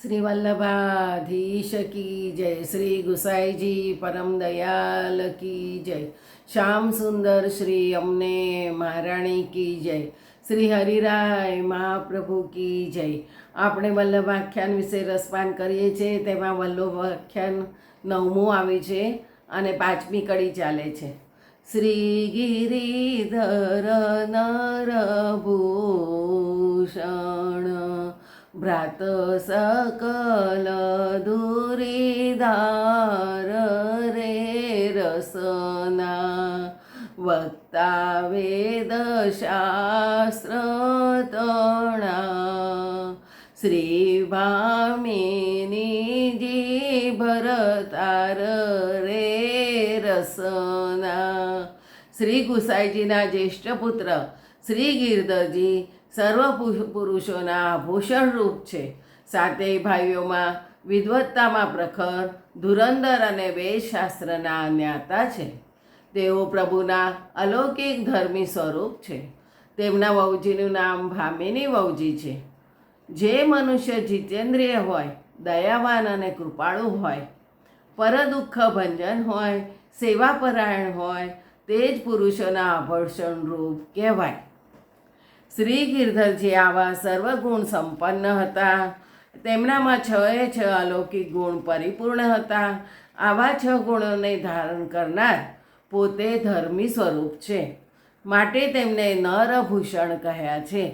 શ્રી વલ્લભાધીશ કી જય, શ્રી ગુસાઈજી પરમ દયાલ કી જય, શ્યામ સુંદર શ્રી અમને મહારાણી કી જય, શ્રી હરિરાય મહાપ્રભુ કી જય. આપણે વલ્લભાખ્યાન વિશે રસપાન કરીએ છીએ. તેમાં વલ્લભાખ્યાન 9મું આવે છે અને 5મી કડી ચાલે છે. શ્રી ગિરિધર નરભૂષણ ભ્રાત સકલ દુરીધાર રે રસના વક્તા વેદ શાસ્ત્ર તણા શ્રી ભામિનીજી ભરતાર રે રસના. શ્રી ગુસાઈજીના જ્યેષ્ઠ પુત્ર શ્રી ગિરધરજી સર્વ પુરુષોના આભૂષણ રૂપ છે. સાતેય ભાઈઓમાં વિદ્વત્તામાં પ્રખર, ધુરંધર અને વેદશાસ્ત્રના જ્ઞાતા છે. તેઓ પ્રભુના અલૌકિક ધર્મી સ્વરૂપ છે. તેમના વહુજીનું નામ ભામિની વહુજી છે. જે મનુષ્ય જીતેન્દ્રિય હોય, દયાવાન અને કૃપાળુ હોય, પરદુઃખ ભંજન હોય, સેવાપરાયણ હોય, તે જ પુરુષોના આભૂષણ રૂપ કહેવાય. શ્રી ગિરધરજી આવા સર્વગુણ સંપન્ન હતા. તેમનામાં 6 અલૌકિક ગુણ પરિપૂર્ણ હતા. આવા 6 ગુણોને ધારણ કરનાર પોતે ધર્મી સ્વરૂપ છે, માટે તેમને નરભૂષણ કહ્યા છે.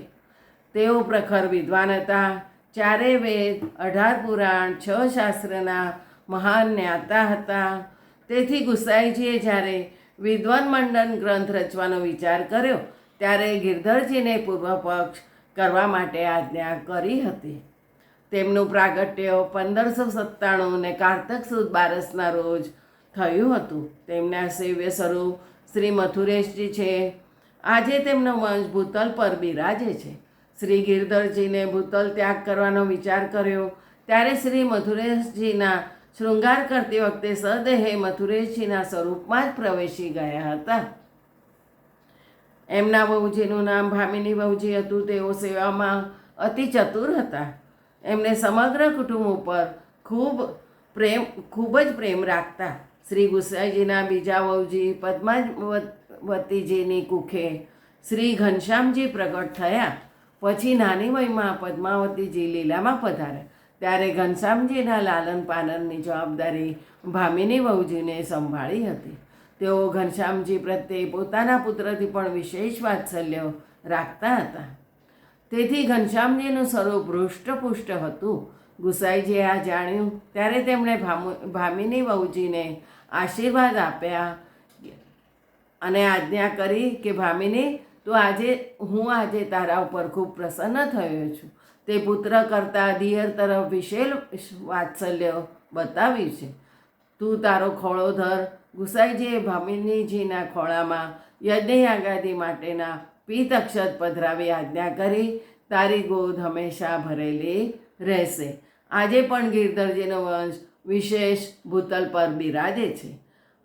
તેઓ પ્રખર વિદ્વાન હતા. 4 વેદ, 18 પુરાણ, 6 શાસ્ત્રના મહાન જ્ઞાતા હતા. તેથી ગુસાઈજીએ જ્યારે વિદ્વાન મંડન ગ્રંથ રચવાનો વિચાર કર્યો ત્યારે ગિરધરજીને પૂર્વપક્ષ કરવા માટે આજ્ઞા કરી હતી. તેમનું પ્રાગટ્ય 1597 ને કારતક સુદ 12ના રોજ થયું હતું. તેમના સેવ્ય સ્વરૂપ શ્રી મથુરેશજી છે. આજે તેમનો વંશ ભૂતલ પર બિરાજે છે. શ્રી ગિરધરજીને ભૂતલ ત્યાગ કરવાનો વિચાર કર્યો ત્યારે શ્રી મથુરેશજીના શૃંગાર કરતી વખતે સદેહે મથુરેશજીના સ્વરૂપમાં જ પ્રવેશી ગયા હતા. એમના વહુજીનું નામ ભામિની વહુજી હતું. તેઓ સેવામાં અતિ ચતુર હતા. એમને સમગ્ર કુટુંબ ઉપર ખૂબ જ પ્રેમ રાખતા. શ્રી ગુસાઈજીના બીજા વહુજી પદ્માવતીજીની કુખે શ્રી ઘનશ્યામજી પ્રગટ થયા. પછી નાની વયમાં પદ્માવતીજી લીલામાં પધાર્યા ત્યારે ઘનશ્યામજીના લાલન પાલનની જવાબદારી ભામિની વહુજીને સંભાળી હતી. તેઓ ઘનશ્યામજી પ્રત્યે પોતાના પુત્રથી પણ વિશેષ વાત્સલ્ય રાખતા હતા. તેથી ઘનશ્યામજીનું સ્વરૂપ હૃષ્ટપુષ્ટ હતું. ગુસાઈજીએ આ જાણ્યું ત્યારે તેમણે ભામિની વહુજીને આશીર્વાદ આપ્યા અને આજ્ઞા કરી કે ભામિની, હું આજે તારા ઉપર ખૂબ પ્રસન્ન થયો છું. તે પુત્ર કરતાં દિયર તરફ વિશેષ વાત્સલ્ય બતાવ્યું છે. તું તારો ખોળો ધર. ગુસાઈજીએ ભામિનીજીના ખોળામાં યજ્ઞયાગાદી માટેના પિત્ત અક્ષત પધરાવી આજ્ઞા કરી. તારી ગોદ હંમેશા ભરેલી રહેશે. આજે પણ ગિરધરજીનો વંશ વિશેષ ભૂતલ પર બિરાજે છે.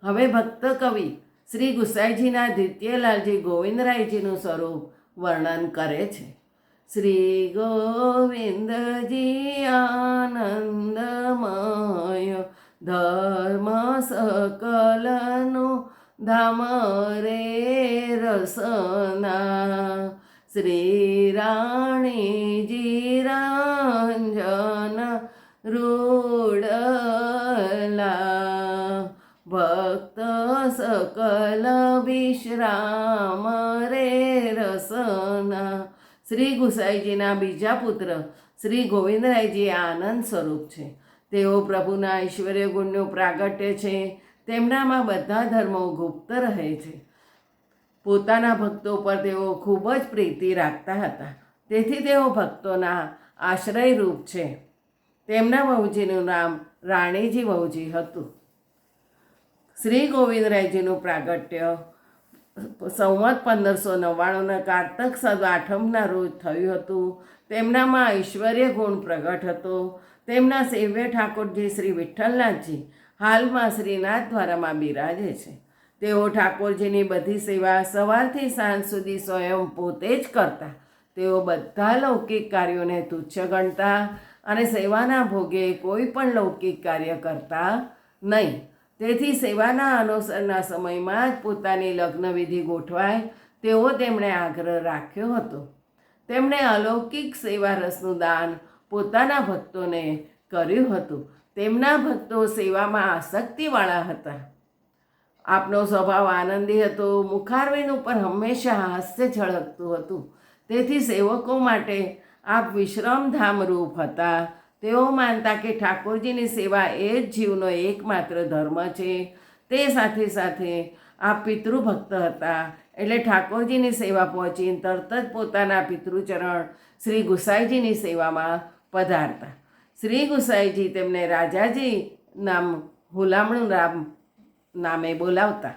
હવે ભક્ત કવિ શ્રી ગુસાઈજીના દ્વિતીયલાલજી ગોવિંદરાયજીનું સ્વરૂપ વર્ણન કરે છે. શ્રી ગોવિંદજી આનંદમય ધર્મ સકલનું ધામ રે રસના શ્રી રાણીજી રંજન રૂડલા ભક્ત સકલ વિશ્રામ રે રસના. શ્રી ગુસાઈજીના બીજા પુત્ર શ્રી ગોવિંદરાયજી આનંદ સ્વરૂપ છે. તેઓ પ્રભુના ઐશ્વર્ય ગુણનું પ્રાગટ્ય છે. તેમનામાં બધા ધર્મો ગુપ્ત રહે છે. પોતાના ભક્તો પર તેઓ ખૂબ જ પ્રીતિ રાખતા હતા. તેથી તેઓ ભક્તોના આશ્રય રૂપ છે. તેમના વહુજીનું નામ રાણીજી વહુજી હતું. શ્રી ગોવિંદરાયજીનું પ્રાગટ્ય સંવત 1599 કારતક સુદ 8ના રોજ થયું હતું. તેમનામાં ઐશ્વર્ય ગુણ પ્રગટ હતો. તેમના સેવ્ય ઠાકોરજી શ્રી વિઠ્ઠલનાથજી હાલમાં શ્રીનાથ દ્વારામાં બિરાજે છે. તેઓ ઠાકોરજીની બધી સેવા સવારથી સાંજ સુધી સ્વયં પોતે જ કરતા. તેઓ બધા લૌકિક કાર્યોને તુચ્છ ગણતા અને સેવાના ભોગે કોઈ પણ લૌકિક કાર્ય કરતા નહીં. તેથી સેવાના અનુસરના સમયમાં જ પોતાની લગ્નવિધિ ગોઠવાય તેવો તેમણે આગ્રહ રાખ્યો હતો. તેમણે અલૌકિક સેવા રસનું દાન પોતાના ભક્તોને કર્યું હતું. તેમના ભક્તો સેવામાં આસક્તિવાળા હતા. આપનો સ્વભાવ આનંદી હતો. મુખારવિંદ ઉપર હંમેશા હાસ્ય ઝળકતું હતું. તેથી સેવકો માટે આપ વિશ્રામધામ રૂપ હતા. તેઓ માનતા કે ઠાકોરજીની સેવા એ જ જીવનો એકમાત્ર ધર્મ છે. તે સાથે સાથે આપ પિતૃભક્ત હતા. એટલે ઠાકોરજીની સેવા પહોંચીને તરત જ પોતાના પિતૃચરણ શ્રી ગુસાઈજીની સેવામાં પધારતા. શ્રી ગુસાઈજી તેમને રાજાજી નામ હુલામણું રામ નામે બોલાવતા.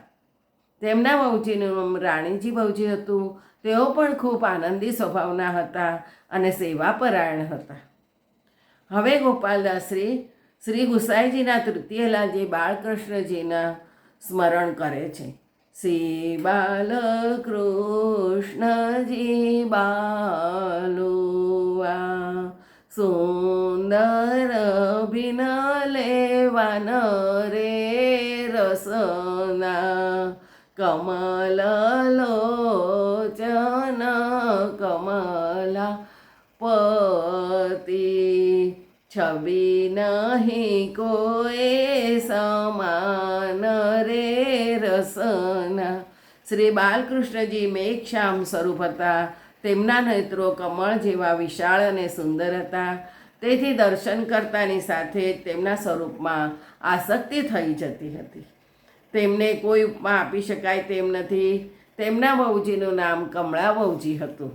તેમના વહુજીનું નામ રાણીજી વહુજી હતું. તેઓ પણ ખૂબ આનંદી સ્વભાવના હતા અને સેવાપરાયણ હતા. હવે ગોપાલદાસશ્રી શ્રી ગુસાઈજીના તૃતીય લાલજી બાળકૃષ્ણજીના સ્મરણ કરે છે. શ્રી બાલકૃષ્ણજી બાલુઆ સુંદર ભિન લેવાન રે રસના કમલ લોચન કમલા પતિ છબી નહીં કોઈ સમાન રે રસના. શ્રી બાલકૃષ્ણજી મેઘશ્યામ સ્વરૂપ હતા. તેમના નેત્રો કમળ જેવા વિશાળ અને સુંદર હતા. તેથી દર્શન કરતાની સાથે જ તેમના સ્વરૂપમાં આસક્તિ થઈ જતી હતી. તેમને કોઈ ઉપમા આપી શકાય તેમ નથી. તેમના વહુજીનું નામ કમળા વહુજી હતું.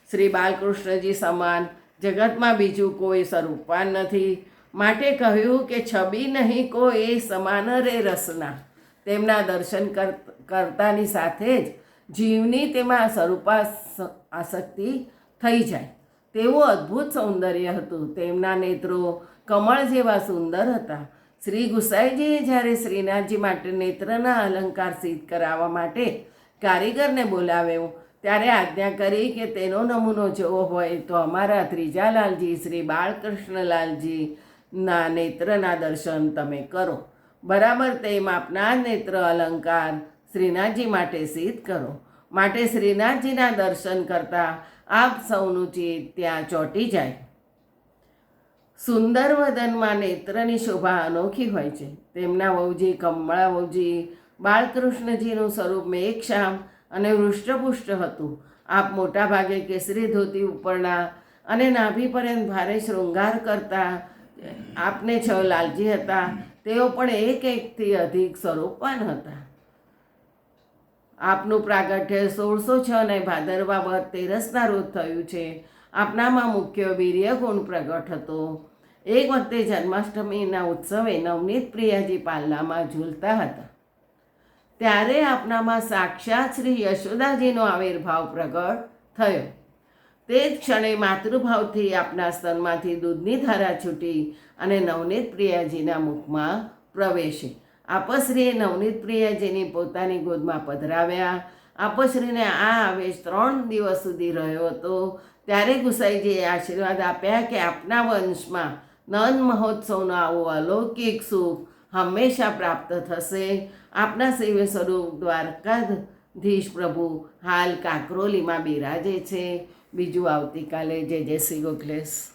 શ્રી બાલકૃષ્ણજી સમાન જગતમાં બીજું કોઈ સ્વરૂપવાન નથી. માટે કહ્યું કે છબી નહીં કોઈ સમાન રે રસના. તેમના દર્શન કરતાની સાથે જ જીવની તેમાં આસક્તિ થઈ જાય તેવું અદ્ભુત સૌંદર્ય હતું. તેમના નેત્રો કમળ જેવા સુંદર હતા. શ્રી ગુસાઈજીએ જ્યારે શ્રીનાથજી માટે નેત્રના અલંકાર સિદ્ધ કરાવવા માટે કારીગરને બોલાવ્યો ત્યારે આજ્ઞા કરી કે તેનો નમૂનો જોવો હોય તો અમારા ત્રીજા લાલજી શ્રી બાળકૃષ્ણલાલજીના નેત્રના દર્શન તમે કરો. બરાબર તેમ આપના નેત્ર અલંકાર શ્રીનાથજી માટે સિદ્ધ કરો. માટે શ્રીનાથજીના દર્શન કરતાં આપ સૌનું ચિત્ત ત્યાં ચોંટી જાય. સુંદર વદનમાં નેત્રની શોભા અનોખી હોય છે. તેમના વહુજી કમળા વહુજી બાળકૃષ્ણજીનું સ્વરૂપ મેઘશ્યામ અને હૃષ્ટપુષ્ટ હતું. આપ મોટા ભાગે કેસરી ધોતી ઉપરના અને નાભી પર્યંત ભારે શૃંગાર કરતા આપને 6 લાલજી હતા. તેઓ પણ એકથી અધિક સ્વરૂપવાન હતા. આપનું પ્રાગટ્ય 1606 ને ભાદરવા વદ 13ના રોજ થયું છે. આપનામાં મુખ્ય વીર્ય ગુણ પ્રગટ હતો. એક વખતે જન્માષ્ટમીના ઉત્સવે નવનીત પ્રિયાજી પાલનામાં ઝૂલતા હતા. ત્યારે આપનામાં સાક્ષાત શ્રી યશોદાજીનો આવિર્ભાવ પ્રગટ થયો. તે જ ક્ષણે માતૃભાવથી આપના સ્તનમાંથી દૂધની ધારા છૂટી અને નવનીત પ્રિયાજીના મુખમાં પ્રવેશી. આપશ્રીએ નવનીત પ્રિયાજીની પોતાની ગોદમાં પધરાવ્યા. આપશ્રીને આ આવેશ 3 દિવસ સુધી રહ્યો હતો. ત્યારે ગુસાઈજીએ આશીર્વાદ આપ્યા કે આપના વંશમાં નંદ મહોત્સવનો આવો અલૌકિક સુખ હંમેશા પ્રાપ્ત થશે. આપના સેવ્ય સ્વરૂપ દ્વારકાધીશ પ્રભુ હાલ કાકરોલીમાં બિરાજે છે. બીજું આવતીકાલે. જય જય શ્રી ગોખલેશ.